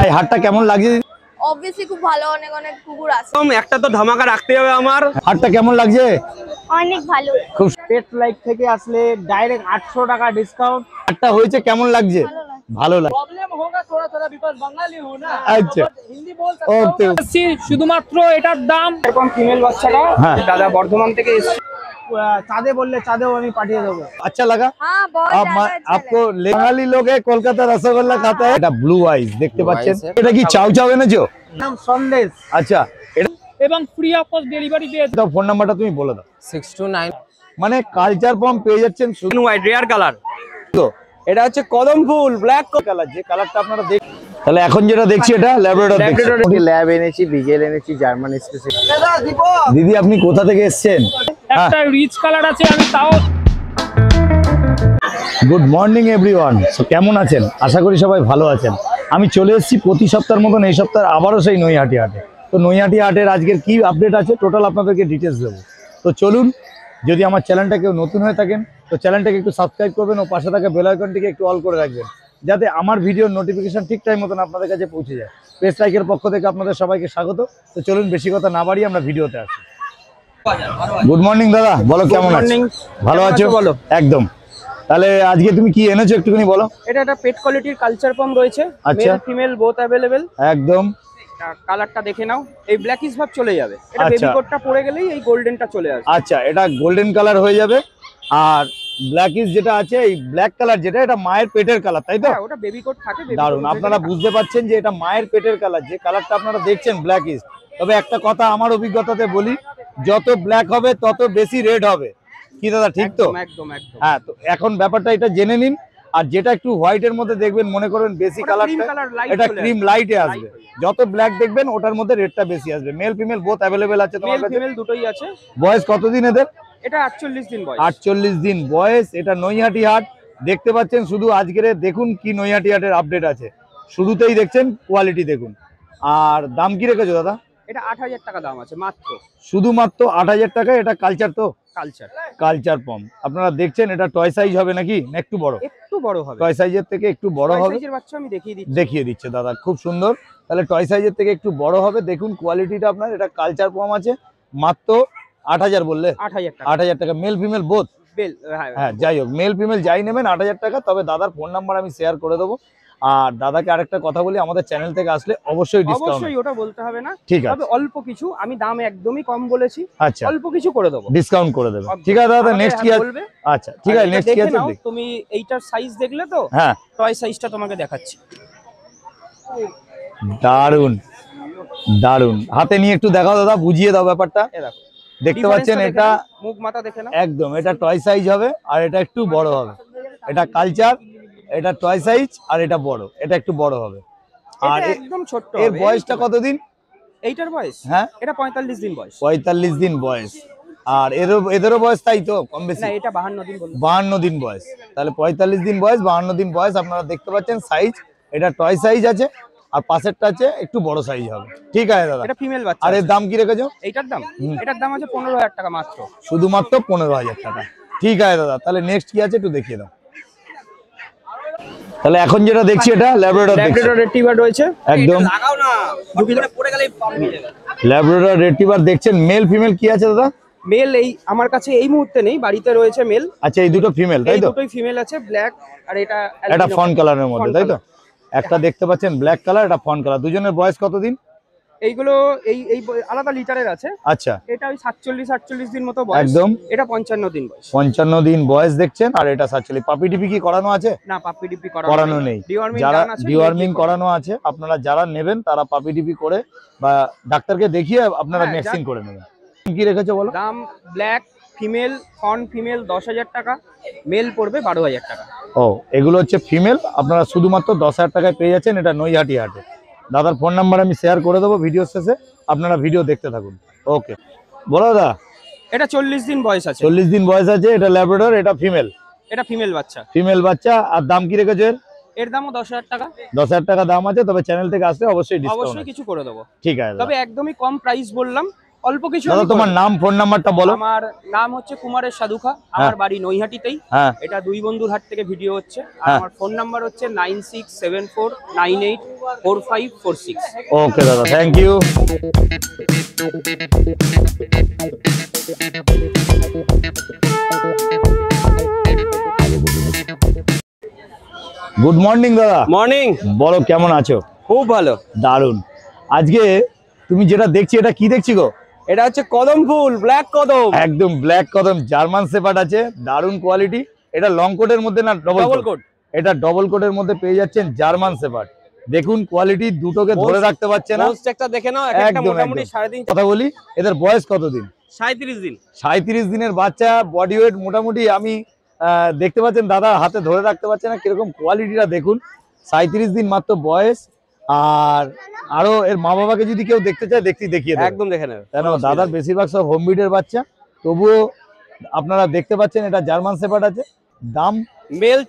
এই হাটটা কেমন লাগছে? অবভিয়াসলি খুব ভালো, অনেক অনেক কুকুর আছে। একটা তো ধামাকা রাখতে হবে আমার। হাটটা কেমন লাগছে? অনেক ভালো। খুব পেট লাইফ থেকে আসলে ডাইরেক্ট 800 টাকা ডিসকাউন্ট। হাটটা হয়েছে কেমন লাগছে? ভালো লাগছে। প্রবলেম होगा थोड़ा थोड़ा बिकॉज़ बंगाली हूं ना। আচ্ছা হিন্দি বল सकता ওকে শুধুমাত্র এটার দাম এরকম ফিমেল বাচ্চাটা হ্যাঁ। দাদা বর্ধমান থেকে এসেছে। চাঁদে বললে চাঁদেও আমি পাঠিয়ে দেবো। अच्छा लगा? हाँ बहुत ज्यादा अच्छा आपको বাঙালি লোক কলকাতা রসগোল্লা খাতে এটা ব্লু আইস দেখতে পাচ্ছেন, এটা কি চাউ চাউ এনেছো? নাম সন্দেশ। আচ্ছা এটা এবং ফ্রি অফ কস্ট ডেলিভারি দিয়ে দাও, ফোন নাম্বারটা তুমি বলে দাও। 629 মানে কালচার ফর্ম পেয়ে যাচ্ছেন শুধু হোয়াইট রেয়ার কালার। তো এটা হচ্ছে কদম ফুল ব্ল্যাক কালার, যে কালারটা আপনারা দেখ। তাহলে এখন যেটা দেখছি এটা ল্যাব্রাডর দেখছি। ল্যাব এনেছি, বিগেল এনেছি, জার্মান স্পেসিফিক। দিদি আপনি কোথা থেকে এসেছেন? একটা রিচ কালার আছে, আমি তাও। Good morning everyone. সো কেমন আছেন? আশা করি সবাই ভালো আছেন। আমি চলে এসেছি প্রতি সপ্তাহের মতন এই সপ্তাহে আবারও সেই নৈহাটি হাটে। তো নৈহাটি হাটের আজকের কি আপডেট আছে টোটাল আপনাদেরকে ডিটেলস দেবো। তো চলুন, যদি আমার চ্যানেলটা কেউ নতুন হয়ে থাকেন তো চ্যানেলটাকে একটু সাবস্ক্রাইব করবেন ও পাশে থাকা বেল আইকনটিকে একটু অল করে রাখবেন, যাতে আমার ভিডিওর নোটিফিকেশন ঠিক টাইম মতন আপনাদের কাছে পৌঁছে যায়। পেজ লাইকের পক্ষ থেকে আপনাদের সবাইকে স্বাগত। তো চলুন বেশি কথা না বাড়িয়ে আমরা ভিডিওতে আসি। গুড মর্নিং দাদা, বলো কেমন আছো? ভালো আছো? বলো। একদম। তাহলে আজকে তুমি কি এনেছো একটুখানি বলো। এটা একটা পেট কোয়ালিটির কালচার ফর্ম রয়েছে, আচ্ছা। Mail female both available. একদম। কালারটা দেখে নাও, এই ব্ল্যাকিশ ভাব চলে যাবে, এটা আচ্ছা। বেবি কোটটা পড়ে গেলেই এই গোল্ডেনটা চলে আসবে। আচ্ছা, এটা গোল্ডেন কালার হয়ে যাবে। আর ব্ল্যাকিশ যেটা আছে, এই ব্ল্যাক কালার যেটা, এটা মায়ের পেটের কালার, তাই তো? হ্যাঁ, ওটা বেবি কোট থাকে। দারুন, আপনারা বুঝতে পারছেন যে এটা মায়ের পেটের কালার, যে কালারটা আপনারা দেখছেন ব্ল্যাকিশ। তবে একটা কথা আমার অভিজ্ঞতাতে বলি, যত ব্ল্যাক হবে তত বেশি রেড হবে। কি দাদা ঠিক তো? একদম একদম। হ্যাঁ, তো এখন ব্যাপারটা এটা জেনে নিন। আর যেটা একটু হোয়াইটের মধ্যে দেখবেন, মনে করবেন বেশি কালারটা, এটা ক্রিম লাইটে আসবে। যত ব্ল্যাক দেখবেন ওটার মধ্যে রেডটা বেশি আসবে। মেল ফিমেল বোথ अवेलेबल আছে তোমার মেল কাছে? ফিমেল দুটোই আছে। বয়স কতদিন এদের? এটা 48 দিন বয়স। 48 দিন বয়স। এটা নৈহাটি হাট দেখতে পাচ্ছেন। শুধু আজকের দেখুন কি নৈহাটি হাটের আপডেট আছে, শুরুতেই দেখছেন কোয়ালিটি দেখুন। আর দাম কি রেখেছো দাদা? এটা 8000 টাকা দাম আছে মাত্র, শুধুমাত্র 8000 টাকা। এটা কালচার তো? কালচার। কালচার পম আপনারা দেখছেন। এটা টয় সাইজ হবে নাকি না একটু বড়? একটু বড় হবে, টয় সাইজের থেকে একটু বড় হবে। সাইজের বাচ্চা আমি দেখিয়ে দিচ্ছে দাদা, খুব সুন্দর। তাহলে টয় সাইজের থেকে একটু বড় হবে। দেখুন কোয়ালিটিটা আপনার। এটা কালচার পম আছে মাত্র 8000 বললে? 8000 টাকা। 8000 টাকা মেল ফিমেল বোথ? বেল হ্যাঁ, যাই হোক, মেল ফিমেল যাই নেবেন 8000 টাকা। তবে দাদার ফোন নাম্বার আমি শেয়ার করে দেবো। আর দাদাকে আরেকটা কথা বলি, আমাদের চ্যানেল থেকে আসলে অবশ্যই ডিসকাউন্ট। অবশ্যই, ওটা বলতে হবে না। ঠিক আছে, তবে অল্প কিছু, আমি দাম একদমই কম বলেছি। আচ্ছা, অল্প কিছু করে দেবো, ডিসকাউন্ট করে দেবে। ঠিক আছে দাদা, নেক্সট কি আছে? বলবে। আচ্ছা ঠিক আছে, নেক্সট কি আছে? তুমি এইটার সাইজ দেখলে তো? হ্যাঁ, টয় সাইজটা তোমাকে দেখাচ্ছি। দারুন দারুন। হাতে নিয়ে একটু দেখাও দাদা, বুঝিয়ে দাও ব্যাপারটা। এ দেখো, দেখতে পাচ্ছেন এটা মুখ মাথা দেখে নাও। একদম, এটা টয় সাইজ হবে আর এটা একটু বড় হবে। এটা কালচার, এটা টয় সাইজ, আর এটা বড়, এটা একটু বড় হবে। আর এটা একদম ছোট এর হবে। বয়সটা কতদিন? এইটার বয়স? হ্যাঁ, এটা 45 দিন বয়স। 45 দিন বয়স। আর এদেরও বয়স তাই তো, কম বেশি? না, এটা 52 দিন বললাম। 52 দিন বয়স। তাহলে 45 দিন বয়স, 52 দিন বয়স। আপনারা দেখতে পাচ্ছেন সাইজ, এটা টয় সাইজ আছে আর পাশেরটা আছে একটু বড় সাইজ হবে। ঠিক আছে দাদা। এটা ফিমেল বাচ্চা। আর এর দাম কি রেখেছো? এইটার দাম? এটার দাম আছে 15000 টাকা মাত্র। শুধুমাত্র 15000 টাকা। ঠিক আছে দাদা, তাহলে নেক্সট কি আছে একটু দেখিয়ে দাও। তাহলে এখন যেটা দেখছি এটা ল্যাব্রাডর রেট্রিভার রয়েছে। একদম লাগাও না, পড়ে গেলেই পাবে। ল্যাব্রাডর রেট্রিভার দেখছেন। মেল ফিমেল কি আছে দাদা? মেল এই আমার কাছে এই মুহূর্তে নেই, বাড়িতে রয়েছে মেল। আচ্ছা, এই দুটো ফিমেল তাই তো? দুটোই ফিমেল আছে, ব্ল্যাক আর এটা ফন কালারের মধ্যে, তাই তো? একটা দেখতে পাচ্ছেন ব্ল্যাক কালার, এটা ফন কালার। দুজনের বয়স কতদিন? এইগুলো এই এই আলাদা লিটারের আছে। আচ্ছা, এটা ওই 47-48 দিন মতো বয়স। একদম। এটা 55 দিন বয়স। 55 দিন বয়স দেখছেন। আর এটা 47। পাপি টিপি কি করানো আছে? না, পাপি ডিপি করানো নেই। যারা ডিওয়ার্মিং করানো আছে, আপনারা যারা নেবেন তারা পাপি ডিপি করে বা ডাক্তারকে দেখিয়ে আপনারা ভ্যাকসিন করে নেবেন। কি রেখেছো বলো? দাম ব্ল্যাক ফিমেল, ফন ফিমেল 10000 টাকা, মেল পড়বে 12000 টাকা। ও, এগুলো হচ্ছে ফিমেল। আপনারা শুধুমাত্র 10000 টাকায় পেয়ে যাচ্ছেন। এটা নৈহাটি হাটে। দাদার ফোন নাম্বার আমি শেয়ার করে দেবো ভিডিও শেষে, আপনারা ভিডিও দেখতে থাকুন। ওকে, বলো দাদা। এটা 40 দিন বয়স আছে। 40 দিন বয়স আছে। এটা ল্যাব্রাডর, এটা ফিমেল? এটা ফিমেল বাচ্চা। ফিমেল বাচ্চা। আর দাম কি রেখেছো এর? এর দামও 10000 টাকা। 10000 টাকা দাম আছে। তবে চ্যানেল থেকে আসলে অবশ্যই ডিসকাউন্ট, অবশ্যই কিছু করে দেবো। ঠিক আছে। তবে একদমই কম প্রাইস বললাম, অল্প কিছু দাদা তোমার নাম ফোন নাম্বারটা বলো। আমার নাম হচ্ছে কুমারের সাধুখা, আমার বাড়ি নৈহাটিতেই। হ্যাঁ এটা দুই বন্ধুর হাট থেকে ভিডিও হচ্ছে। আর হ্যাঁ। আমার ফোন নাম্বার হচ্ছে 9674984546। ওকে দাদা, থ্যাংক ইউ। গুড মর্নিং দাদা। মর্নিং। বলো কেমন আছো? খুব ভালো। দারুন। আজকে তুমি যেটা দেখছি এটা কি দেখছি গো? এটা হচ্ছে কদম ফুল, ব্ল্যাক কদম। একদম ব্ল্যাক কদম জার্মান শেপার্ড আছে, দারুন কোয়ালিটি। এটা লং কোটের মধ্যে না ডবল কোট? এটা ডবল কোটের মধ্যে পেয়ে যাচ্ছেন জার্মান শেপার্ড। দেখুন কোয়ালিটি, দুটোকে ধরে রাখতে পারছে না। একটা দেখে নাও, একটা মোটামুটি 3.5। কথা বলি, এদের বয়স কতদিন? 37 দিন। 37 দিনের বাচ্চা, বডি ওয়েট মোটামুটি আমি দেখতে পাচ্ছেন দাদা হাতে ধরে রাখতে পারছে না, কিরকম কোয়ালিটিটা দেখুন। 37 দিন মাত্র বয়স। আর আরো এর মা বাবাকে যদি কেউ দেখতে চায় দেখিয়ে দেবে। একদম দেখে নেবে। কেন দাদার বেশিরভাগ সব হোম ব্রিডের বাচ্চা, তবুও আপনারা দেখতে পাচ্ছেন এটা জার্মান শেপার্ড আছে। দাম মেল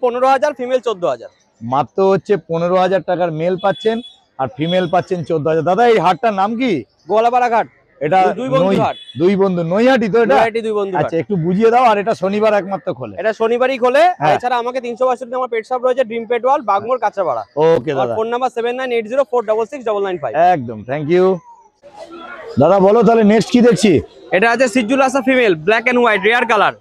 15,000, ফিমেল 14,000। মাত্র হচ্ছে 15,000 টাকার মেল পাচ্ছেন, আর ফিমেল পাচ্ছেন 14,000। দাদা এই হাটটার নাম কি? গোয়ালাপাড়া ঘাট। এটা দুই বন্ধু হাট। দুই বন্ধু নৈহাটি তো এটা? নৈহাটি দুই বন্ধু হাট। আচ্ছা একটু বুঝিয়ে দাও। আর এটা শনিবার একমাত্র খোলে? এটা শনিবারই খোলে। আর হ্যাঁ। এছাড়া আমাকে 362 আমার পেট শপ রয়েছে, ড্রিম পেট ওয়াল, বাগমোড়, কাঁচরাপাড়া। ওকে আর দাদা, ফোন নাম্বার 7980466995। একদম থ্যাংক ইউ। দাদা বলো তাহলে নেক্সট কি দেখছি? এটা আছে সিজুলাসা female, black and white, rare colour.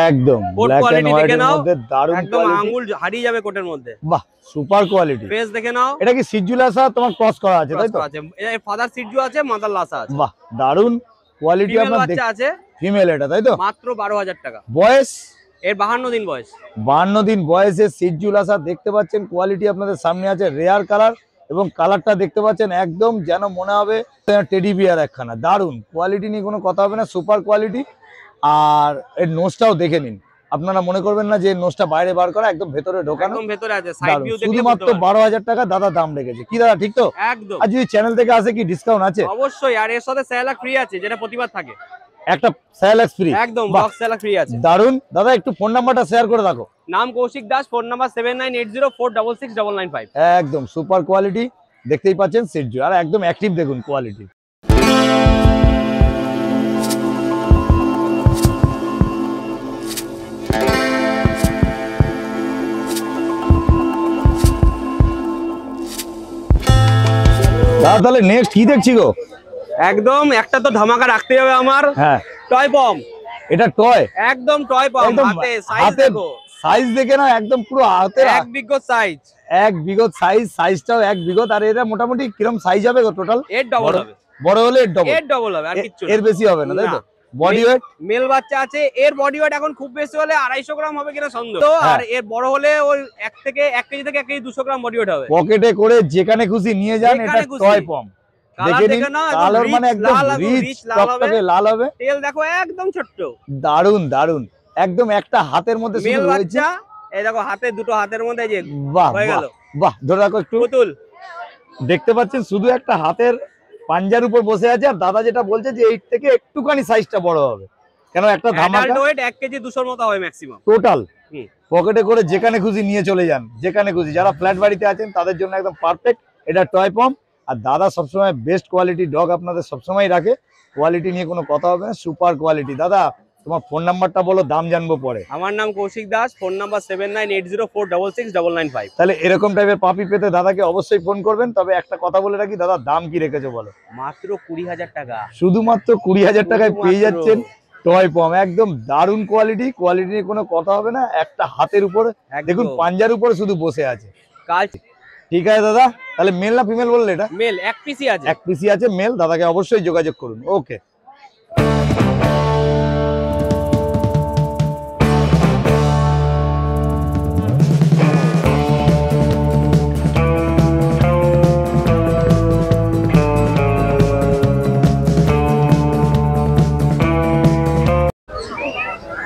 একদম coat black and quality white দেখে এর নাও, মধ্যে দারুণ একদম কোয়ালিটি। আঙ্গুল হারিয়ে যাবে কোটের মধ্যে। বাহ, সুপার কোয়ালিটি। ফেস দেখে নাও। এটা কি সিজুলাসা তোমার ক্রস করা আছে তাই তো? আছে এর ফাদার সিজু আছে, মাদার লাসা আছে। বাহ, দারুণ কোয়ালিটি। ফিমেল আপনার বাচ্চা আছে, ফিমেল এটা তাই তো? মাত্র 12,000 টাকা। বয়স এর 52 দিন বয়স। 52 দিন বয়সে সিজুলাসা দেখতে পাচ্ছেন। কোয়ালিটি আপনাদের সামনে আছে, রেয়ার কালার, এবং কালারটা দেখতে পাচ্ছেন একদম যেন মনে হবে টেডি বিয়ার একখানা। দারুণ কোয়ালিটি নিয়ে কোনো কথা হবে না, সুপার কোয়ালিটি। আর এর নোজটাও দেখে নিন, আপনারা মনে করবেন না যে এর নোজটা বাইরে বার করা, একদম ভেতরে ঢোকানো। একদম ভেতরে আছে, সাইড দারুণ। ভিউ দেখলে শুধুমাত্র 12,000 টাকা দাদা দাম রেখেছে। কি দাদা ঠিক তো? একদম। আর যদি চ্যানেল থেকে আসে কি ডিসকাউন্ট আছে? অবশ্যই। আর এর সাথে স্যালাক ফ্রি আছে, যেটা প্রতিবার থাকে। একটা স্যালাক্স ফ্রি? একদম বক্স স্যালাক ফ্রি আছে। দারুণ। দাদা একটু ফোন নাম্বারটা শেয়ার করে রাখো। নাম কৌশিক দাস, ফোন নাম্বার 7980466995। একদম সুপার কোয়ালিটি, দেখতেই পাচ্ছেন সিজু, আর একদম অ্যাক্টিভ দেখুন কোয়ালিটি। দাদা তাহলে নেক্সট কি দেখছি গো? একদম একটা তো ধামাকা রাখতে হবে আমার। হ্যাঁ, টয় পম। এটা টয়? একদম টয় পম। একদম হাতে সাইজ হাতে দেখো, সাইজ দেখে না, একদম পুরো হাতে এক বিঘত সাইজ। এক বিঘত সাইজ, সাইজটাও এক বিঘত। আর এটা মোটামুটি কিরকম সাইজ হবে গো টোটাল? এর ডবল হবে। বড় হলে এর ডবল? এর ডবল হবে, আর কিচ্ছু না। এর বেশি হবে না তাই তো? না। Body weight? মেল বাচ্চা আছে, এর বডি ওয়েট এখন খুব বেশি হলে 250 গ্রাম হবে কিনা সন্দেহ। তো হ্যাঁ। আর এর বড় হলে ওই 1 কেজি থেকে 1 কেজি 200 গ্রাম বডি ওয়েট হবে। পকেটে করে যেখানে খুশি নিয়ে যান। এটা যেখানে খুশি। টয় পম। কালার দেখে দেখে নিন, না, কালার মানে একদম রিচ, রিচ লাল হবে। টকটকে লাল হবে। তেল দেখো একদম ছোট্ট। দারুন দারুন, একদম একটা হাতের মধ্যে মেল শুধু রয়েছে। বাচ্চা, এই দেখো হাতে, দুটো হাতের মধ্যে যে বাহ হয়ে বাহ গেল। বাহ, ধরে রাখো একটু। পুতুল। দেখতে পাচ্ছেন শুধু একটা হাতের পাঞ্জার উপর বসে আছে। আর দাদা যেটা বলছে যে এই থেকে একটুখানি সাইজটা বড় হবে, কেন একটা অ্যাডাল্ট ধামাকা। ওয়েট 1 কেজি 200 মতো হবে ম্যাক্সিমাম। টোটাল হুম। পকেটে করে যেখানে খুশি নিয়ে চলে যান, যেখানে খুশি। যারা ফ্ল্যাট বাড়িতে আছেন তাদের জন্য একদম পারফেক্ট এটা টয় পম। আর দাদা সবসময় বেস্ট কোয়ালিটি ডগ আপনাদের সবসময় রাখে, কোয়ালিটি নিয়ে কোনো কথা হবে না, সুপার কোয়ালিটি। দাদা তোমার ফোন নাম্বারটা বলো, দাম জানবো পরে। আমার নাম কৌশিক দাস, ফোন নাম্বার 7980466995। তাহলে এরকম টাইপের পাপি পেতে দাদাকে অবশ্যই ফোন করবেন। তবে একটা কথা বলে রাখি, দাদা দাম কি রেখেছো বলো? মাত্র 20,000 টাকা। শুধুমাত্র 20,000 টাকায় পেয়ে শুধুমাত্র। যাচ্ছেন টয় পম। একদম দারুণ কোয়ালিটি, কোয়ালিটি নিয়ে কোনো কথা হবে না। একটা হাতের উপরে দেখুন, পাঞ্জার উপরে শুধু বসে আছে। কাল ঠিক আছে দাদা, তাহলে মেল না ফিমেল বললে? এটা মেল, এক পিসি আছে। এক পিসি আছে মেল। দাদাকে অবশ্যই যোগাযোগ করুন। ওকে।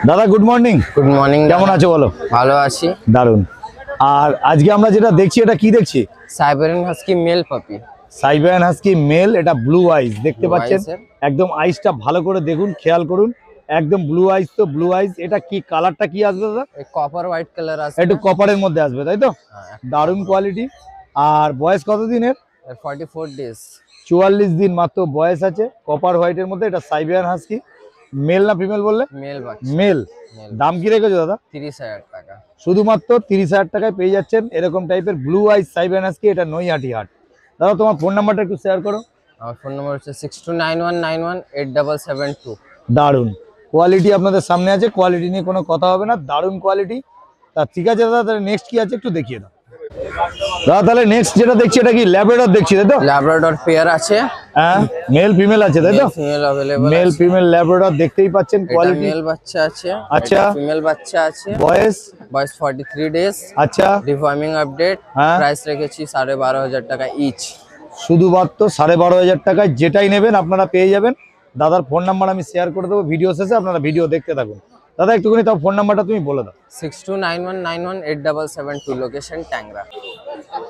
দাদা গুড মর্নিং। Good morning. কেমন আছো বলো? ভালো আছি। দারুন। আর আজকে আমরা যেটা দেখছি এটা কি দেখছি? Siberian husky male puppy. Siberian husky male. এটা ব্লু আইস দেখতে Blue পাচ্ছেন। eyes এর। একদম আইসটা ভালো করে দেখুন, খেয়াল করুন। একদম ব্লু আইস তো ব্লু আইস। এটা কি কালারটা কি আসবে দাদা? কপার হোয়াইট কালার আছে। একটু কপারের মধ্যে আসবে তাই তো? হ্যাঁ। দারুন কোয়ালিটি। আর বয়স কত দিনের? 44 ডেজ। 44 দিন মাত্র বয়স আছে, কপার হোয়াইটের মধ্যে। এটা সাইবেরিয়ান হাস্কি, মেল না ফিমেল বললে? মেল বাচ্চা মেল। Male। দাম কি রেখেছো দাদা? 30,000 টাকা। শুধুমাত্র 30,000 টাকায় পেয়ে যাচ্ছেন এরকম টাইপের ব্লু আইস সাইবেরিয়ান হাস্কি। এটা নৈহাটি হাট। দাদা তোমার ফোন নাম্বারটা একটু শেয়ার করো। আমার ফোন নাম্বার হচ্ছে 6291918772। দারুন কোয়ালিটি আপনাদের সামনে আছে, কোয়ালিটি নিয়ে কোনো কথা হবে না, দারুন কোয়ালিটি। তা ঠিক আছে দাদা, তাহলে নেক্সট কি আছে একটু দেখিয়ে দাও দাদা। তাহলে নেক্সট যেটা দেখছি এটা কি ল্যাব্রাডর দেখছি, তাই তো? ল্যাব্রাডর পেয়ার আছে, হ্যাঁ মেল ফিমেল আছে তাই তো? Female available male female Labrador দেখতেই পাচ্ছেন এটা কোয়ালিটি। মেল বাচ্চা আছে, আচ্ছা। ফিমেল বাচ্চা আছে, বয়স? বয়স 43 ডেজ। আচ্ছা। ডিফার্মিং আপডেট। হ্যাঁ। প্রাইস রেখেছি 12,500 টাকা ইচ। শুধুমাত্র 12,500 টাকায় যেটাই নেবেন আপনারা পেয়ে যাবেন। দাদার ফোন নাম্বার আমি শেয়ার করে দেবো ভিডিও শেষে, আপনারা ভিডিও দেখতে থাকুন। দাদা একটুখানি তাও ফোন নাম্বারটা তুমি বলে দাও। 6291918772, লোকেশন ট্যাংরা।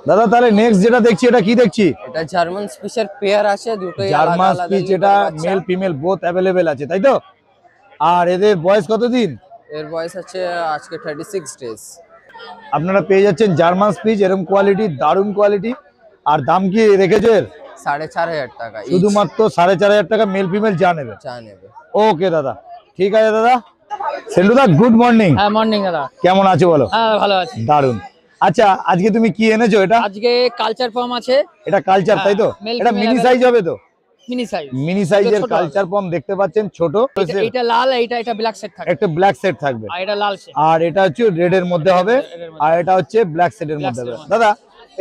দাদা তাহলে নেক্সট যেটা দেখছি এটা কি দেখছি? এটা জার্মান স্পিচের পেয়ার আছে, দুটোই জার্মান স্পিচ, এটা মেল ফিমেল বোথ অ্যাভেলেবেল আছে তাই তো? আর এদের বয়স কতদিন? এর বয়স আছে আজকে 36 ডেজ। আপনারা পেয়ে যাচ্ছেন জার্মান স্পিচ, এরকম কোয়ালিটি, দারুণ কোয়ালিটি। আর দাম কি রেখেছো এর? 4,500 টাকা each। শুধুমাত্র 4,500 টাকা, মেল ফিমেল যা নেবে। চা নেবে। ওকে দাদা, ঠিক আছে দাদা। সেন্টুদা গুড মর্নিং। হ্যাঁ মর্নিং দাদা। কেমন আছো বলো? হ্যাঁ ভালো আছি। দারুণ। আচ্ছা আজকে তুমি কি এনেছো? এটা আজকে কালচার ফর্ম আছে, এটা কালচার তাই তো? male এটা female মিনি available। সাইজ হবে তো? Mini size. মিনি সাইজের ছোট কালচার ফর্ম দেখতে পাচ্ছেন, ছোট। এটা লাল, এটা ব্ল্যাক সেট থাকে, একটা ব্ল্যাক সেট থাকবে, আর এটা লাল সেট। আর এটা হচ্ছে রেড এর মধ্যে হবে, red এর মধ্যে। আর এটা হচ্ছে ব্ল্যাক সেটের মধ্যে set হবে। এর মধ্যে। দাদা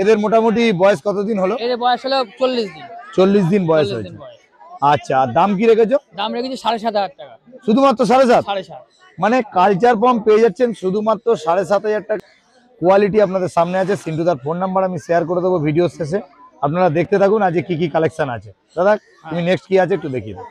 এদের মোটামুটি বয়স কতদিন হলো? এর বয়স হলো 40 দিন। 40 দিন বয়স 40 হয়েছে। দিন বয়স। আচ্ছা আর দাম কি রেখেছো? দাম রেখেছি 7,500 টাকা। শুধুমাত্র 7,500? 7,500। মানে কালচার ফর্ম পেয়ে যাচ্ছেন শুধুমাত্র 7,500 টাকা। কোয়ালিটি আপনাদের সামনে আছে। সিন্টুদার ফোন নাম্বার আমি শেয়ার করে দেবো ভিডিও শেষে, আপনারা দেখতে থাকুন আজকে কি কি কালেকশন আছে। দাদা তুমি নেক্সট কি আছে একটু দেখিয়ে দাও।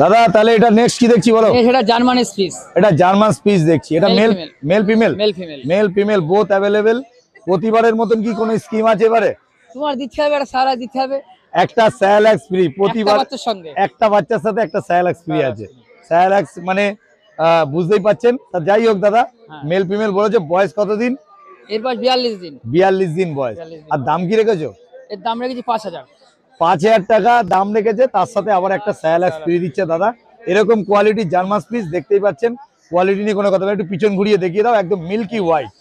দাদা তাহলে এটা নেক্সট কি দেখছি বলো? এটা জার্মান স্পিচ। এটা জার্মান স্পিচ দেখছি। এটা Male male female। Male female? Male female. Male female both available. প্রতিবারের মতন কি কোনো স্কিম আছে এবারে? তোমার দিতে হবে, একটা সারা দিতে হবে, একটা স্যালাক্স ফ্রি একটা প্রতিবার। বাচ্চার সঙ্গে। একটা বাচ্চার সাথে একটা স্যালাক্স ফ্রি আছে। স্যালাক্স মানে বুঝতেই পাচ্ছেন। তা যাই হোক দাদা, হ্যাঁ। মেল ফিমেল বলেছে, বয়স কতদিন? এর বয়স 42 দিন। 42 দিন বয়স। 42 দিন। আর দাম কি রেখেছো? এর দাম রেখেছি 5,000। 5,000 টাকা দাম রেখেছে, তার সাথে আবার একটা স্যালাক্স ফ্রি দিচ্ছে দাদা। এরকম কোয়ালিটি জার্মান স্পিচ দেখতেই পাচ্ছেন। কোয়ালিটি নিয়ে কোনো কথা বলে, একটু পিছন ঘুরিয়ে দেখিয়ে দাও। একদম মিল্কি হোয়াইট,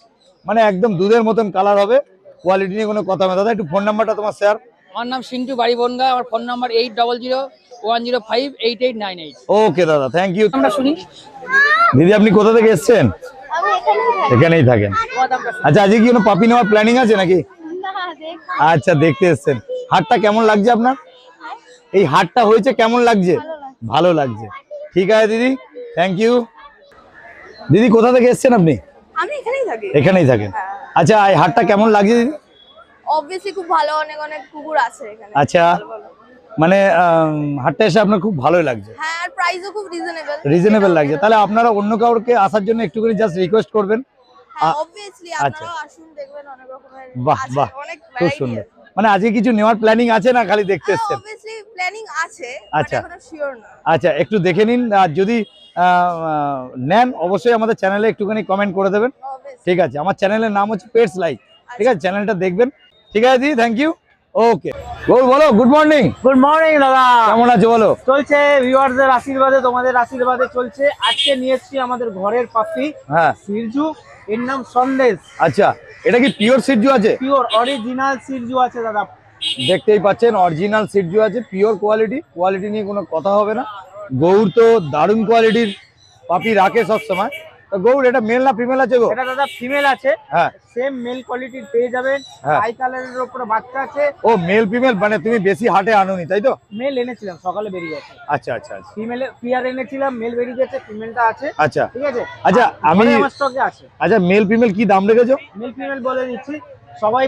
মানে একদম দুধের মতন কালার হবে। কোয়ালিটি নিয়ে কোনো কথা হবে না। দাদা একটু ফোন নাম্বারটা তোমার শেয়ার। আমার নাম সিন্টু, বাড়ি বনগা। আমার ফোন নাম্বার 8001058898। ওকে দাদা, থ্যাংক ইউ। আমরা শুনি। দিদি আপনি কোথা থেকে এসেছেন? আমি এখানেই থাকি। এখানেই থাকেন। আচ্ছা আজকে কি কোনো পাপি নেওয়ার প্ল্যানিং আছে নাকি? না, দেখ। আচ্ছা দেখতে এসেছেন। হাটটা কেমন লাগছে আপনার? এই হাটটা হয়েছে কেমন লাগছে? ভালো লাগছে। ঠিক আছে দিদি, থ্যাংক ইউ। দিদি কোথা থেকে এসেছেন আপনি? আমি এখানেই থাকি। এখানেই থাকেন। আচ্ছা এই হাটটা কেমন লাগছে দিদি? অবভিয়াসলি খুব ভালো, অনেক অনেক কুকুর আছে এখানে। আচ্ছা ভালো ভালো। মানে হাটটা এসে আপনার খুব ভালোই লাগছে, হ্যাঁ, আর প্রাইসও খুব রিজনেবল। রিজনেবল লাগছে। তাহলে আপনারা অন্য কাউকে আসার জন্য একটুখানি জাস্ট রিকোয়েস্ট করবেন। হ্যাঁ, অবভিয়াসলি আচ্ছা। আপনারাও আসুন, দেখবেন অনেক রকমের বাহ আছে, বাহ, অনেক খুব ভ্যারাইটি সুন্দর। আছে। মানে আজকে কিছু নেওয়ার প্ল্যানিং আছে না খালি দেখতে হ্যাঁ, এসেছেন? অবভিয়াসলি প্ল্যানিং আছে, আচ্ছা। বাট এখনো শিওর না। আচ্ছা একটু দেখে নিন, আর যদি নেন অবশ্যই আমাদের চ্যানেলে একটুখানি কমেন্ট করে দেবেন। Obviously। ঠিক আছে, আমার চ্যানেলের নাম হচ্ছে পেটস লাইক। ঠিক আছে, চ্যানেলটা দেখবেন। ঠিক আছে দিদি, থ্যাংক ইউ। ওকে বলো, গুড মর্নিং। গুড মর্নিং দাদা। কেমন আছো বলো? চলছে ভিউয়ারদের আশীর্বাদে, তোমাদের আশীর্বাদে চলছে। আজকে নিয়ে এসেছি আমাদের ঘরের পাখি হ্যাঁ সিরজু। এর নাম সন্দেশ। আচ্ছা, এটা কি পিওর সিরজু আছে? পিওর অরিজিনাল সিরজু আছে দাদা। দেখতেই পাচ্ছেন অরিজিনাল সিরজু আছে, পিওর কোয়ালিটি। কোয়ালিটি নিয়ে কোনো কথা হবে না। গৌর তো দারুণ কোয়ালিটির পাপি রাখে সবসময়। তো গৌর এটা মেল না ফিমেল আছে গো? এটা দাদা ফিমেল আছে, হ্যাঁ সেম মেল কোয়ালিটির পেয়ে যাবেন। হ্যাঁ। হাই কালারের উপরে বাচ্চা আছে। ও মেল ফিমেল, মানে তুমি বেশি হাটে আনোনি তাই তো? মেল এনেছিলাম, সকালে বেরিয়ে গেছে। আচ্ছা আচ্ছা আচ্ছা ফিমেল পিয়ার এনেছিলাম, মেল বেরিয়ে গেছে, ফিমেলটা আছে। আচ্ছা ঠিক আছে। আচ্ছা, আমি আমার স্টকে আছে। আচ্ছা মেল ফিমেল কি দাম রেখেছো? মেল ফিমেল বলে দিচ্ছি, সবাই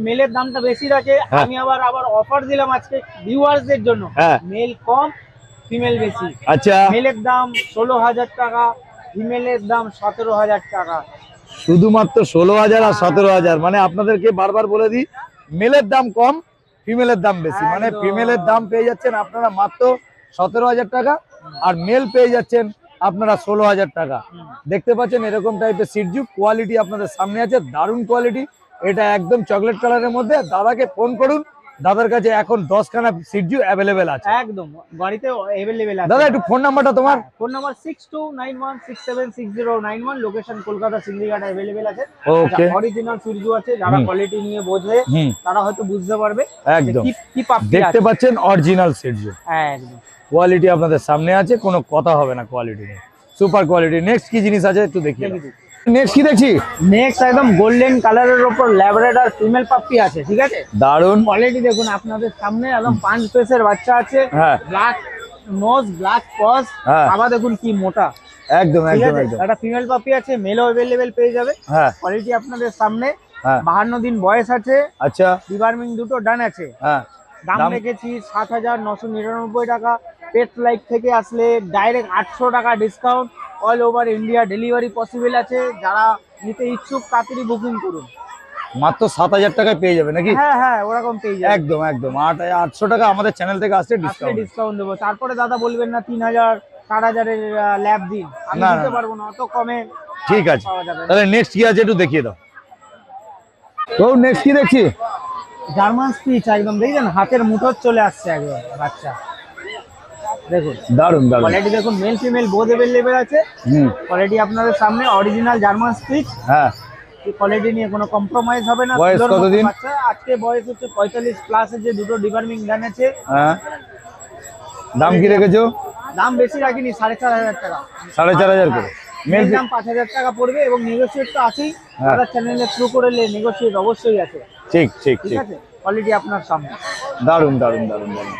মেলের দামটা বেশি রাখে। হ্যাঁ। আমি আবার অফার দিলাম আজকে ভিউয়ারদের জন্য। হ্যাঁ। মেল কম, ফিমেল বেশি। আচ্ছা মেলের দাম 16,000 টাকা, ফিমেলের দাম 17,000 টাকা। শুধুমাত্র 16,000 আর 17,000। মানে আপনাদেরকে বারবার বলে দিই, মেলের দাম কম, ফিমেলের দাম বেশি। মানে একদম। ফিমেলের দাম পেয়ে যাচ্ছেন আপনারা মাত্র 17,000 টাকা, আর মেল পেয়ে যাচ্ছেন আপনারা 16,000 টাকা। দেখতে পাচ্ছেন এরকম টাইপের সিরজু। কোয়ালিটি আপনাদের সামনে আছে, দারুণ কোয়ালিটি। এটা একদম চকলেট কালারের মধ্যে। দাদাকে ফোন করুন, দাদার কাছে এখন 10খানা সিটজু অ্যাভেলেবেল আছে। একদম গাড়িতে অ্যাভেলেবেল আছে। দাদা একটু ফোন নাম্বারটা তোমার। Phone number 6291676091, location Kolkata Singrighat available আছে। ওকে। অরিজিনাল সিরজু আছে, যারা কোয়ালিটি নিয়ে বোঝে তারা হয়তো বুঝতে পারবে একদম কি পাপ্পি দেখতে আছে। পাচ্ছেন অরিজিনাল সিটজু, একদম কোয়ালিটি আপনাদের সামনে আছে, কোনো কথা হবে না কোয়ালিটি নিয়ে, সুপার কোয়ালিটি। নেক্সট কি জিনিস আছে একটু দেখি। নেক্সট কি দেখছি? নেক্সট একদম গোল্ডেন কালারের উপর ল্যাব্রাডর ফিমেল পাপ্পি আছে, ঠিক আছে? দারুন কোয়ালিটি দেখুন আপনাদের সামনে, একদম 5 পেসের বাচ্চা আছে, হ্যাঁ। ব্ল্যাক নোজ ব্ল্যাক পজ, হ্যাঁ। আবার দেখুন কি মোটা, একদম ঠিক একদম আছে? একদম। একটা ফিমেল পাপ্পি আছে, মেলও অ্যাভেলেবেল পেয়ে যাবে। হ্যাঁ কোয়ালিটি আপনাদের সামনে, হ্যাঁ 52 দিন বয়স আছে, আচ্ছা ডিবার্মিং দুটো ডান আছে। হ্যাঁ দাম দাম? রেখেছি 7999 টাকা। পেট লাইফ থেকে আসলে ডাইরেক্ট 800 টাকা discount, all over India delivery possible আছে। যারা নিতে ইচ্ছুক তাড়াতাড়ি বুকিং করুন। মাত্র 7000 টাকায় পেয়ে যাবে নাকি? হ্যাঁ হ্যাঁ ওরকম পেয়ে যাবে। একদম একদম 800 টাকা আমাদের চ্যানেল থেকে আসছে ডিসকাউন্ট। ডিসকাউন্ট দেবো। তারপরে দাদা বলবেন না 3000 4000 এর ল্যাব দিন, আমি না, দিতে না। পারবো না, অত কমে ঠিক আছে, পাওয়া যাবে না। তাহলে নেক্সট কি আছে একটু দেখিয়ে দাও। তো নেক্সট কি দেখছি? জার্মান স্পিচ একদম দেখছেন, হাতের মুঠোর চলে আসছে একদম বাচ্চা, দেখুন দারুন দারুন। কোয়ালিটি দেখুন, মেল ফিমেল বোথ অ্যাভেলেবেল আছে। কোয়ালিটি আপনাদের সামনে অরিজিনাল জার্মান স্পিচ, হ্যাঁ কোয়ালিটি নিয়ে কোনো কম্প্রোমাইজ হবে না। বয়স সুন্দর মতো কতদিন? বাচ্চা। আজকে বয়স হচ্ছে 45 প্লাস, যে দুটো ডিবার্মিং গান আছে। হ্যাঁ দাম কি রেখেছো? দাম বেশি রাখিনি, 4500 টাকা। 4500 করে। মেল মেল দাম 5000 টাকা পড়বে, এবং নেগোশিয়েট তো আছেই, হ্যাঁ। আমাদের চ্যানেলে থ্রু করলে নেগোশিয়েট অবশ্যই আছে, ঠিক ঠিক ঠিক ঠিক। আছে? কোয়ালিটি আপনার সামনে, দারুন দারুন দারুন দারুন।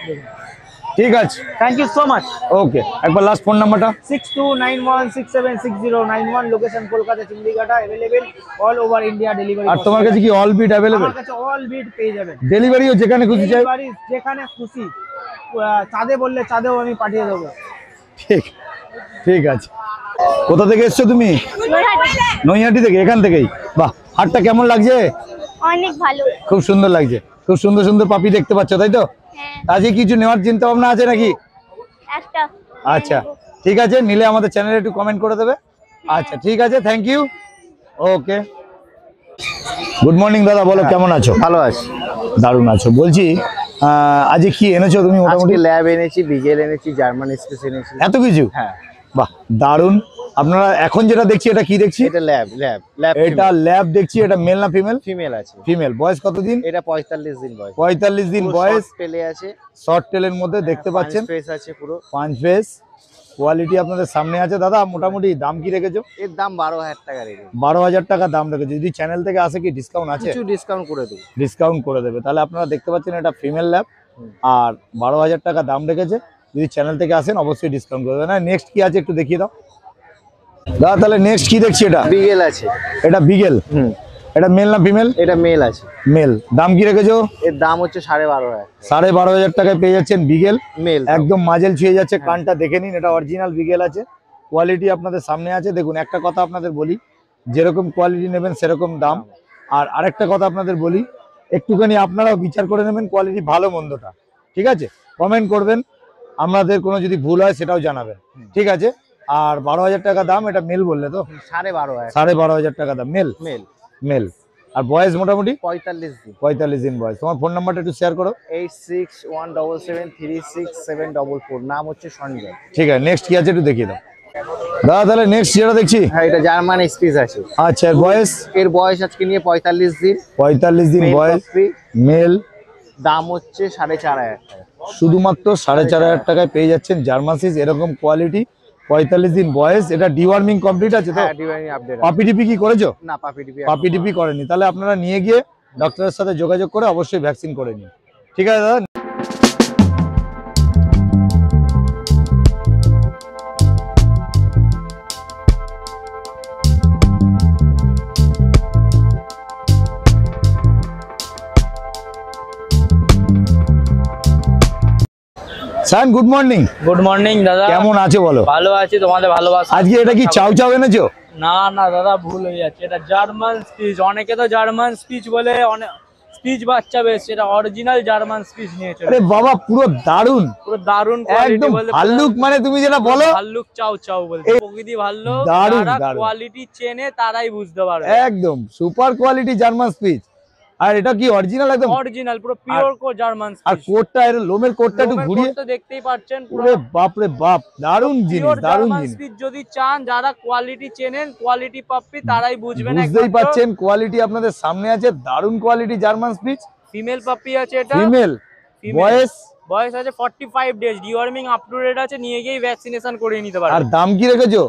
ঠিক আছে, thank you so much. Okay. একবার লাস্ট ফোন নাম্বারটা। 6291676091, location Kolkata Chingrighata, available all over India delivery. আর তোমার কাছে কি অল বিট অ্যাভেলেবেল? আমার কাছে অল বিট পেয়ে যাবেন, ডেলিভারিও যেখানে খুশি চাই? ডেলিভারি যেখানে খুশি, চাঁদে বললে চাঁদেও আমি পাঠিয়ে দেবো। ঠিক ঠিক আছে। কোথা থেকে এসছো তুমি? নৈহাটি থেকে, এখান থেকেই। বাহ, হাটটা কেমন লাগছে? অনেক ভালো। খুব সুন্দর লাগছে, খুব সুন্দর সুন্দর পাপি দেখতে পাচ্ছ, তাই তো? হ্যাঁ আজকে কিছু নেওয়ার চিন্তা ভাবনা আছে নাকি? একটা। আচ্ছা ঠিক আছে, নিলে আমাদের চ্যানেলে একটু কমেন্ট করে দেবে। আচ্ছা ঠিক আছে, thank you. Okay, good morning দাদা, বলো কেমন আছো? ভালো আছি। দারুণ আছো। বলছি আজকে কি এনেছো তুমি মোটামুটি? আজকে ল্যাব এনেছি, বিগেল এনেছি, জার্মান স্পেস এনেছি। এত কিছু? হ্যাঁ, বাহ দারুণ। আপনারা এখন যেটা দেখছি এটা কি দেখছি? এটা ল্যাব ল্যাব ল্যাব এটা ল্যাব দেখছি। এটা মেল না ফিমেল? ফিমেল আছে। ফিমেল। বয়স কতদিন? এটা 45 দিন বয়স। 45 দিন বয়স। পেলে আছে, শর্ট টেলের মধ্যে দেখতে পাচ্ছেন, স্পেস আছে পুরো। 5 ফেস। কোয়ালিটি আপনাদের সামনে আছে। দাদা মোটামুটি দাম কি রেখেছো? এর দাম 12000 টাকা রেখে 12000 টাকা দাম রেখেছো। যদি চ্যানেল থেকে আসে কি ডিসকাউন্ট আছে? কিছু ডিসকাউন্ট করে দেবো। ডিসকাউন্ট করে দেবে। তাহলে আপনারা দেখতে পাচ্ছেন এটা ফিমেল ল্যাব, আর 12000 টাকা দাম রেখেছে। যদি চ্যানেল থেকে আসেন অবশ্যই ডিসকাউন্ট করে দেবে। না নেক্সট কি আছে একটু দেখিয়ে দাও দাদা। তাহলে নেক্সট কি দেখছি? এটা বিগেল আছে। এটা বিগেল। এটা মেল না ফিমেল? এটা মেল আছে। মেল। দাম কি রেখেছো? এর দাম হচ্ছে 12500। 12500 টাকায় পেয়ে যাচ্ছেন বিগেল। মেল একদম মাজেল ছুঁয়ে যাচ্ছে, কানটা দেখে নিন। এটা অরিজিনাল বিগেল আছে, কোয়ালিটি আপনাদের সামনে আছে। দেখুন একটা কথা আপনাদের বলি, যেরকম কোয়ালিটি নেবেন সেরকম দাম। আর আরেকটা কথা আপনাদের বলি, একটুখানি আপনারাও বিচার করে নেবেন কোয়ালিটি ভালো মন্দটা, ঠিক আছে? কমেন্ট করবেন, আমাদের কোনো যদি ভুল হয় সেটাও জানাবেন, ঠিক আছে? আর 12000 টাকা দাম। এটা মেল বললে তো? 12500। 12500 টাকা দাম। Male male male. আর বয়স মোটামুটি 45 দিন। 45 দিন বয়স। তোমার ফোন নাম্বারটা একটু শেয়ার করো। 8617736744। নাম হচ্ছে সঞ্জয়। ঠিক আছে, নেক্সট কি আছে একটু দেখিয়ে দাও দাদা। তাহলে নেক্সট যেটা দেখছি, হ্যাঁ, এটা জার্মান স্পিচ আছে। আচ্ছা এর বয়স? এর বয়স আজকে নিয়ে 45 দিন। 45 দিন Male বয়স, puppy। মেল। দাম হচ্ছে 4500 টাকা। শুধুমাত্র 4500 টাকায় পেয়ে যাচ্ছেন জার্মান সিজ, এরকম কোয়ালিটি, 45 দিন বয়স। এটা ডিওয়ার্মিং কমপ্লিট আছে তো? হ্যাঁ, ডিভাইন আপডেট। পাপি টিপি কি করেছো? না, পাপি টিপি পাপি টিপি করেনি। তাহলে আপনারা নিয়ে গিয়ে ডক্টরের সাথে যোগাযোগ করে অবশ্যই ভ্যাকসিন করে নিন, ঠিক আছে দাদা? Sir good morning. Good morning দাদা, কেমন আছো বলো? ভালো আছি, তোমাদের ভালোবাসা। আজকে এটা কি চাউ চাউ এনেছো? না না দাদা, ভুল হয়ে যাচ্ছে। এটা জার্মান স্পিচ। অনেকে তো জার্মান স্পিচ বলে, অনেক স্পিচ বাচ্চা বেশ, এটা অরিজিনাল জার্মান স্পিচ নিয়ে চলে। আরে বাবা পুরো দারুন, পুরো দারুন কোয়ালিটি একদম বলে। ভাল্লুক মানে তুমি যেটা বলো, ভাল্লুক চাউ চাউ বলতে প্রকৃতি ভাল্লুক। দারুণ, যারা দারুণ। কোয়ালিটি চেনে তারাই বুঝতে পারবে। একদম সুপার কোয়ালিটি জার্মান স্পিচ। আর এটা কি অরিজিনাল একদম? অরিজিনাল পুরো পিওর জার্মান আর স্পিচ। কোটটা এর লোমের কোটটা একটু ঘুরিয়ে, দেখতেই পাচ্ছেন পুরো ওরে বাপ রে বাপ, দারুণ জিনিস, পিওর দারুণ জার্মান জিনিস। স্পিচ। যদি চান, যারা কোয়ালিটি চেনেন, কোয়ালিটি পাপ্পি, তারাই বুঝবেন। বুঝতেই পাচ্ছেন কোয়ালিটি আপনাদের সামনে আছে, দারুণ quality German spitz. Female puppy আছে এটা। ফিমেল, বয়স বয়স আছে 45 days, deworming up to date আছে, নিয়ে গিয়ে ভ্যাকসিনেশন করে নিতে পারবেন। আর দাম কি রেখেছো?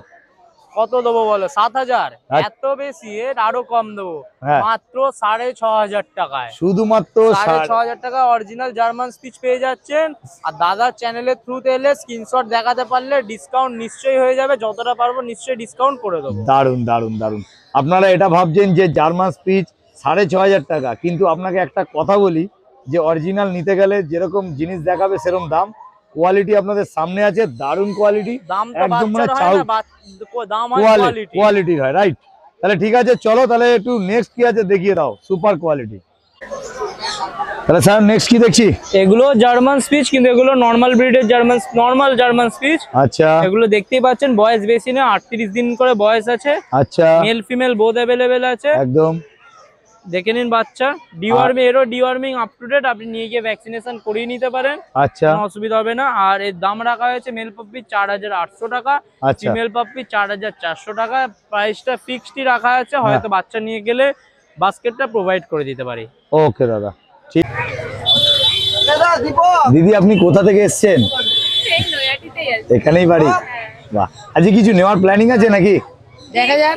কত দেবো বলো? 7000? আচ্ছা। এত বেশি? এর আরো কম দেবো, হ্যাঁ। মাত্র 6500 টাকায়। শুধুমাত্র 6500 টাকা অরিজিনাল জার্মান স্পিচ পেয়ে যাচ্ছেন। আর দাদার চ্যানেলের থ্রুতে এলে স্ক্রিনশট দেখাতে পারলে ডিসকাউন্ট নিশ্চয়ই হয়ে যাবে, যতটা পারবো নিশ্চয়ই ডিসকাউন্ট করে দেবো। দারুণ দারুণ দারুণ। আপনারা এটা ভাবছেন যে জার্মান স্পিচ 6500 টাকা, কিন্তু আপনাকে একটা কথা বলি যে অরিজিনাল নিতে গেলে যেরকম জিনিস দেখাবে সেরকম দাম। কোয়ালিটি আপনাদের সামনে আছে, দারুণ কোয়ালিটি, দাম তো একদম মানে বাচ্চার হয় চাউ না, দাম হয় কোয়ালিটি। কোয়ালিটির হয়, রাইট? তাহলে ঠিক আছে, চলো তাহলে একটু নেক্সট কি আছে দেখিয়ে দাও। Super quality. তাহলে স্যার নেক্সট কি দেখছি? এগুলো জার্মান স্পিচ, কিন্তু এগুলো নরমাল ব্রিডের নরমাল জার্মান স্পিচ। আচ্ছা এগুলো দেখতেই পাচ্ছেন, বয়স বেশি না, 38 দিন করে বয়স আছে। আচ্ছা, মেল ফিমেল বোথ অ্যাভেলেবেল আছে। একদম দেখে নিন বাচ্চা। ডিওয়ার্মিং আপ টু ডেট, আপনি নিয়ে গিয়ে ভ্যাকসিনেশন করিয়ে নিতে পারেন, আচ্ছা কোনো অসুবিধা হবে না। আর এর দাম রাখা হয়েছে মেল পাপ্পি 4800 টাকা, আচ্ছা ফিমেল পাপ্পি 4400 টাকা। প্রাইসটা ফিক্সডই রাখা আছে, হয়তো বাচ্চা নিয়ে গেলে বাস্কেটটা প্রোভাইড করে দিতে পারি। ওকে দাদা, ঠিক। দিদি আপনি কোথা থেকে এসেছেন? এখানেই বাড়ি? বাহ, আজকে কিছু নেওয়ার প্ল্যানিং আছে নাকি? দেখা যাক।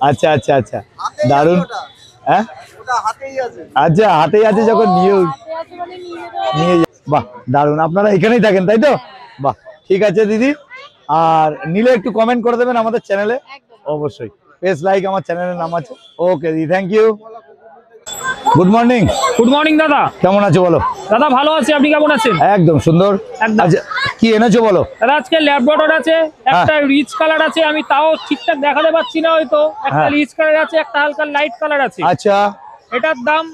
আচ্ছা আচ্ছা আচ্ছা, দারুণ। হ্যাঁ আচ্ছা, হাতেই আছে যখন নিয়ে বাহ দারুণ। আপনারা এখানেই থাকেন তাই তো? বাহ, ঠিক আছে দিদি। আর নিলে একটু কমেন্ট করে দেবেন আমাদের চ্যানেলে, অবশ্যই। পেজ লাইক আমার চ্যানেলের নাম আছে। ওকে দিদি, thank you. Good morning. Good morning দাদা, কেমন আছো বলো? দাদা ভালো আছি, আপনি কেমন আছেন? একদম সুন্দর। একদম। আচ্ছা, কি এনেছো বলো? দাদা আজকে ল্যাব্রাডর আছে, একটা রিচ কালার আছে, আমি তাও ঠিকঠাক দেখাতে পাচ্ছি না হয়তো। একটা রিচ কালার আছে, একটা হালকা লাইট কালার আছে। আচ্ছা, এটার দাম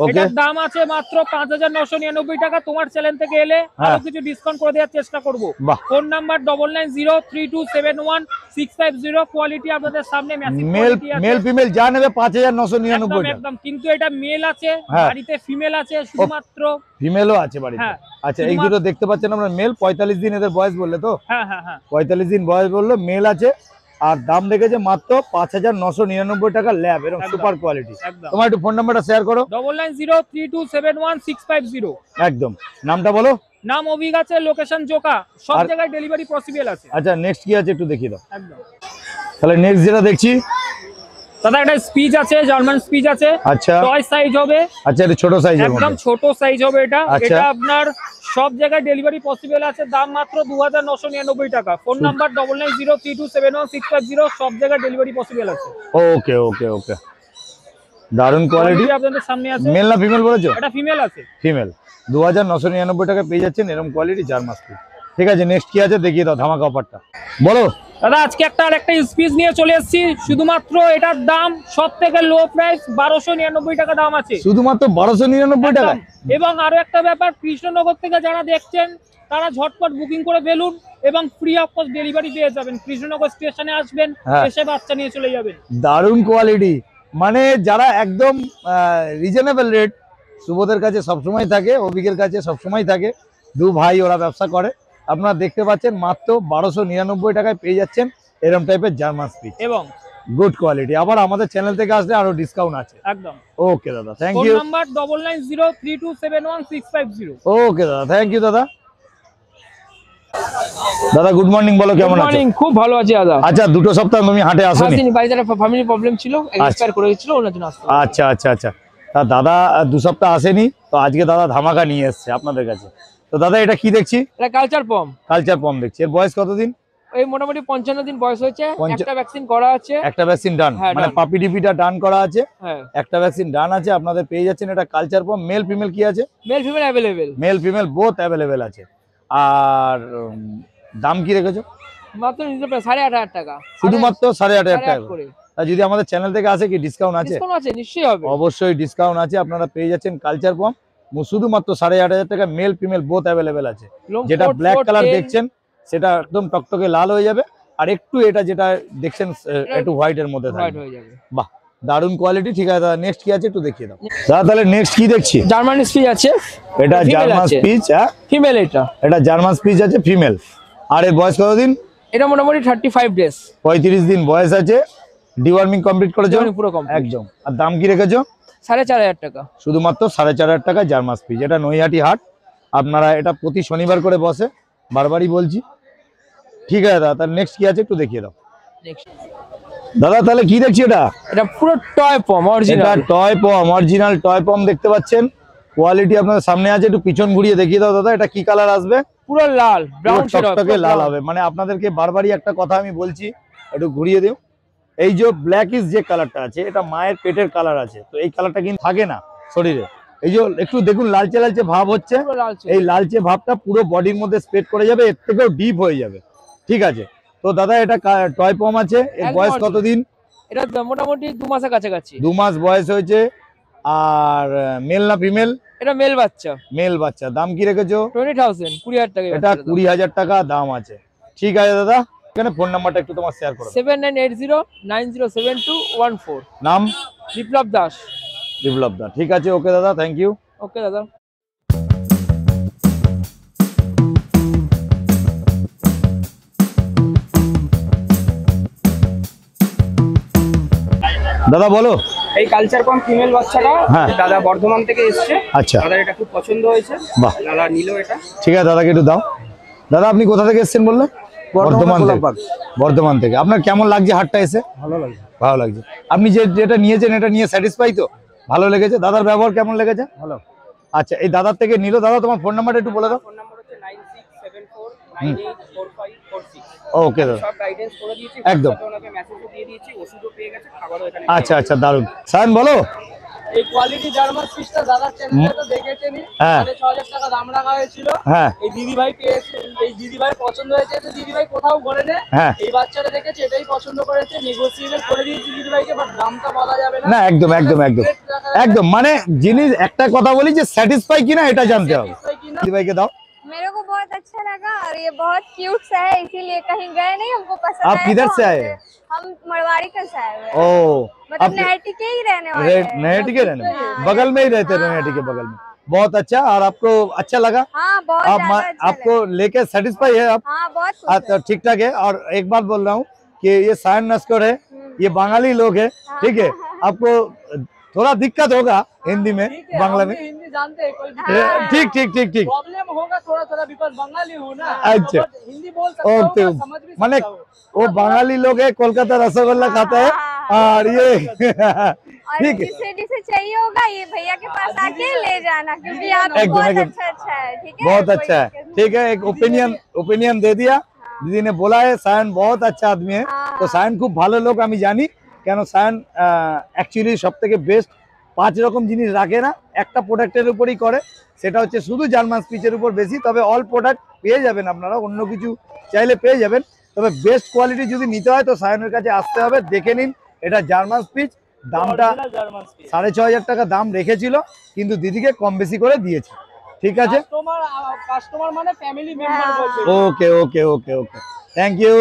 ওকে, আছে মাত্র 5999 টাকা। তোমার চ্যানেল থেকে এলে আরো কিছু ডিসকাউন্ট করে দেওয়ার চেষ্টা করব। বাহ। Phone number 9903271650। কোয়ালিটি আপনাদের সামনে ম্যাসিভ মেল কোয়ালিটি আছে। মেল ফিমেল যা নেবে 5999 একদম টাকা। একদম, কিন্তু এটা মেল আছে, হ্যাঁ। বাড়িতে ফিমেল আছে শুধুমাত্র। ফিমেলও আছে বাড়িতে? হ্যাঁ। আচ্ছা, এই দুটো দেখতে পাচ্ছেন আমরা মেল। 45 দিন এদের বয়স বললে তো? হ্যাঁ হ্যাঁ হ্যাঁ। 45 দিন বয়স বললো, মেল আছে। আর দাম রেখেছে মাত্র 5999 টাকা ল্যাব, এরকম একদম। Super quality. একদম। তোমার একটু ফোন নাম্বারটা শেয়ার করো। 9903271650। একদম, নামটা বলো। নাম অভিক আছে, লোকেশন জোকা, সব আর- জায়গায় ডেলিভারি পসিবল আছে। আচ্ছা, নেক্সট কি আছে একটু দেখিয়ে দাও। একদম। তাহলে নেক্সট যেটা দেখছি, দাদা একটা স্পিচ আছে, জার্মান স্পিচ আছে। আচ্ছা টয় সাইজ হবে, আচ্ছা, এটা ছোট সাইজের একদম মধ্যে। ছোট সাইজ হবে এটা। আচ্ছা। এটা আপনার সব জায়গায় ডেলিভারি পসিবল আছে। দাম মাত্র 2999 টাকা। Phone number 9903271650। সব জায়গায় ডেলিভারি পসিবল আছে। ওকে ওকে ওকে, দারুণ কোয়ালিটি। Quality আপনাদের সামনে আছে। মেল না ফিমেল বলেছো? এটা ফিমেল আছে। ফিমেল। 2999 টাকা পেয়ে যাচ্ছেন এরকম কোয়ালিটি জার্মান স্পিচ। ঠিক আছে, নেক্সট কি আছে দেখিয়ে দাও, ধামাকা অফারটা বলো। দাদা আজকে একটা স্পিচ নিয়ে চলে এসেছি। শুধুমাত্র এটার দাম সব থেকে লো প্রাইস 1299 টাকা দাম আছে। শুধুমাত্র 1299 টাকা? একদম। এবং আরো একটা ব্যাপার, কৃষ্ণনগর থেকে যারা দেখছেন তারা ঝটপট বুকিং করে ফেলুন এবং ফ্রি অফ কস্ট ডেলিভারি পেয়ে যাবেন। কৃষ্ণনগর স্টেশনে আসবেন, হ্যাঁ। এসে বাচ্চা নিয়ে চলে যাবেন। দারুণ কোয়ালিটি, মানে যারা একদম রিজনেবল রেট সুবোধের কাছে সবসময় থাকে, অভিকের কাছে সবসময় থাকে। দু ভাই ওরা ব্যবসা করে। আপনারা দেখতে পাচ্ছেন মাত্র 1299 টাকায় পেয়ে যাচ্ছেন এরকম টাইপের জার্মান স্পিচ, এবং গুড কোয়ালিটি। আবার আমাদের চ্যানেল থেকে আসলে আরো ডিসকাউন্ট আছে। একদম। ওকে দাদা, থ্যাংক ফোন ইউ। নাম্বার 9903271650। ওকে দাদা, থ্যাংক ইউ দাদা। দাদা গুড মর্নিং, বলো কেমন আছো? খুব ভালো আছি দাদা। আচ্ছা, দুটো সপ্তাহ তুমি হাটে আসোনি? বাড়িতে একটা ফ্যামিলি প্রবলেম ছিল, এক্সপায়ার করে গেছিল, ওনার জন্য আসতে। আচ্ছা আচ্ছা আচ্ছা, তা দাদা 2 সপ্তাহ আসেনি, তো আজকে দাদা ধামাকা নিয়ে এসছে আপনাদের কাছে। তো দাদা এটা কি দেখছি? এটা কালচার পম। কালচার পম দেখছি। এর বয়স কতদিন? এই মোটামুটি 55 দিন বয়স হয়েছে। একটা ভ্যাকসিন করা আছে। একটা ভ্যাকসিন ডান, হ্যাঁ, মানে done। পাপি ডিপিটা ডান করা আছে। হ্যাঁ, একটা ভ্যাকসিন ডান আছে, আপনাদের পেয়ে যাচ্ছেন এটা কালচার পম। মেল ফিমেল কি আছে? Male female available. Mail female both available আছে। আর দাম কি রেখেছো? মাত্র নিতে পারে 8500 টাকা। শুধুমাত্র 8500 টাকা করে। আর যদি আমাদের চ্যানেল থেকে আসে কি ডিসকাউন্ট আছে? ডিসকাউন্ট আছে, নিশ্চয়ই হবে। অবশ্যই ডিসকাউন্ট আছে। আপনারা পেয়ে যাচ্ছেন কালচার পম, শুধুমাত্র 8500 টাকা। মেল ফিমেল বোথ অ্যাভেলেবেল আছে। যেটা ব্ল্যাক কালার দেখছেন সেটা একদম টকটকে লাল হয়ে যাবে, আর একটু এটা যেটা দেখছেন একটু হোয়াইট এর মধ্যে থাকবে। হয়ে যাবে। বাহ, দারুণ কোয়ালিটি। ঠিক আছে দাদা, নেক্সট কি আছে একটু দেখিয়ে দাও দাদা। তাহলে নেক্সট কি দেখছি? জার্মান স্পিচ আছে, এটা female জার্মান আছে। স্পিচ, হ্যাঁ ফিমেল এটা। এটা জার্মান স্পিচ আছে, ফিমেল। আর এর বয়স কতদিন? এটা মোটামুটি 35 ডেজ। 35 দিন বয়স আছে। ডিওয়ার্মিং কমপ্লিট করেছো? Deworming পুরো complete। একদম। আর দাম কি রেখেছো? 4500 টাকা। শুধুমাত্র 4500 টাকা জার্মান স্পিচ। এটা নৈহাটি হাট, আপনারা এটা প্রতি শনিবার করে বসে, বারবারই বলছি। ঠিক আছে দাদা, তাহলে নেক্সট কি আছে একটু দেখিয়ে দাও নেক্সট দাদা। তাহলে কি দেখছি এটা? এটা পুরো টয় পম এটা অরিজিনাল। টয় পম, অরিজিনাল টয় পম দেখতে পাচ্ছেন। কোয়ালিটি আপনাদের সামনে আছে, একটু পিছন ঘুরিয়ে দেখিয়ে দাও দাদা। এটা কি কালার আসবে? পুরো লাল, ব্রাউন পুরো টকটকে লাল হবে। মানে আপনাদেরকে বারবারই একটা কথা আমি বলছি, একটু ঘুরিয়ে দিও। এই যে ব্ল্যাকিশ যে কালারটা আছে, এটা মায়ের পেটের কালার আছে, তো এই কালারটা কিন্তু থাকে না শরীরে। এই যে একটু দেখুন লালচে লালচে ভাব হচ্ছে, পুরো লাল। এই লালচে ভাবটা পুরো বডির মধ্যে স্প্রেড করে যাবে, এর থেকেও ডিপ হয়ে যাবে। ঠিক আছে, তো দাদা এটা টয় পম আছে, এর একদম বয়স original। কতদিন? এটা মোটামুটি 2 মাসের কাছাকাছি। 2 মাস বয়স হয়েছে। আর মেল না ফিমেল? এটা মেল বাচ্চা। মেল বাচ্চা। দাম কি রেখেছো? 20000 20000 টাকা। এটা 20000 টাকা দাম আছে। ঠিক আছে দাদা, এখানে ফোন নাম্বারটা একটু তোমার শেয়ার করো। 7980907214। নাম? বিপ্লব দাস। বিপ্লব দা। ঠিক আছে, ওকে দাদা, থ্যাংক ইউ। ওকে দাদা। দাদা বলো। এই কালচার পম ফিমেল বাচ্চাটা হ্যাঁ। দাদা বর্ধমান থেকে এসেছে। আচ্ছা, দাদার এটা খুব পছন্দ হয়েছে, বাহ, দাদা নিল এটা। ঠিক আছে দাদাকে একটু দাও। দাদা আপনি কোথা থেকে এসেছেন বললে? বর্ধমান থেকে। বর্ধমান থেকে। আপনার কেমন লাগছে হাটটা এসে? ভালো লাগছে। ভালো লাগছে। আপনি যেটা নিয়েছেন এটা নিয়ে স্যাটিসফাই তো? ভালো লেগেছে? দাদার ব্যবহার কেমন লেগেছে? ভালো। আচ্ছা, এই দাদার থেকে নিল। দাদা তোমার ফোন নাম্বারটা একটু বলে দাও। ফোন নাম্বার হচ্ছে 9674984546। ওকে দাদা, সব গাইডেন্স করে দিয়েছি, একদম। WhatsApp-এ ওনাকে মেসেজও দিয়ে দিয়েছি, ওষুধও পেয়ে গেছে, খাবারও এখানে। আচ্ছা আচ্ছা, দারুন। সায়ন বলো। এই কোয়ালিটি জার্মান স্পিচটা দাদার চ্যানেলে তো দেখেছেনই। হ্যাঁ। 6500 টাকা দাম রাখা হয়েছিল। হ্যাঁ এই দিদি ভাই পেয়েছে, এই দিদি ভাই পছন্দ হয়েছে, তো দিদি ভাই কোথাও ঘোরে না। হ্যাঁ, এই বাচ্চাটা দেখেছে, এটাই পছন্দ করেছে, নেগোসিয়েবল করে দিয়েছি দিদি ভাইকে, বাট দামটা বলা যাবে না। না একদম একদম একদম একদম। মানে জিনিস একটা কথা বলি যে স্যাটিসফাই কিনা এটা জানতে হবে। দিদিভাইকে দাও। मेरे को बहुत अच्छा लगा और ये बहुत क्यूट सा है, इसीलिए कहीं गए नहीं, हमको पसंद आप आया किधर तो से आए? हम मड़वाड़ी का से आए हुए हैं। ओ, मतलब नैटी के ही रहने वाले हैं। नैयाटी के रहने हाँ। बगल में ही रहते हैं, नैयाटी के बगल में। बहुत अच्छा। और आपको अच्छा लगा? हाँ बहुत आप ज्यादा अच्छा आपको लगा। लेके सेटिस्फाई है आप? हाँ बहुत खुश तो ठीक ठाक है। और एक बात बोल रहा हूँ कि ये सायन नस्कर है, ये बंगाली लोग है, ठीक है। आपको थोड़ा दिक्कत होगा हिंदी में, बांग्ला में। हिंदी जानते हैं, कोई ठीक ठीक ठीक ठीक। प्रॉब्लम होगा थोड़ा थोड़ा, बिकॉज बंगाली हूँ ना। अच्छा। But हिंदी बोल सकता हूँ, ओके, मैं समझ भी माने सकता हूँ। वो बंगाली लोग है, कोलकाता रसगुल्ला खाता है। और ये और ठीक है। जिसे जिसे चाहिए होगा ये भैया के पास आके ले जाना, क्योंकि आप एकदम, बहुत एकदम। अच्छा है। ठीक है, बहुत कोई अच्छा है, दिक्कत नहीं। ठीक है। एक ओपिनियन दे दिया। दीदी ने बोला है सायन बहुत अच्छा आदमी है, हाँ। तो सायन खूब ভালো লোক আমি জানি। কেন সায়ন অ্যাকচুয়ালি সব থেকে বেস্ট 5 রকম জিনিস রাখে না, একটা প্রোডাক্টের উপরই করে, সেটা হচ্ছে শুধু জার্মান স্পিচের উপর বেশি। তবে অল প্রোডাক্ট পেয়ে যাবেন আপনারা, অন্য কিছু চাইলে পেয়ে যাবেন। তবে বেস্ট কোয়ালিটি যদি নিতে হয় তো সায়নের কাছে আসতে হবে। দেখে নিন, এটা জার্মান স্পিচ। দামটা Original জার্মান স্পিচ। 6500 টাকা দাম রেখেছিল, কিন্তু দিদিকে কম বেশি করে দিয়েছে। ঠিক আছে, কাস্টমার মানে ফ্যামিলি মেম্বার হ্যাঁ। বলতে। ওকে ওকে ওকে ওকে, থ্যাংক ইউ।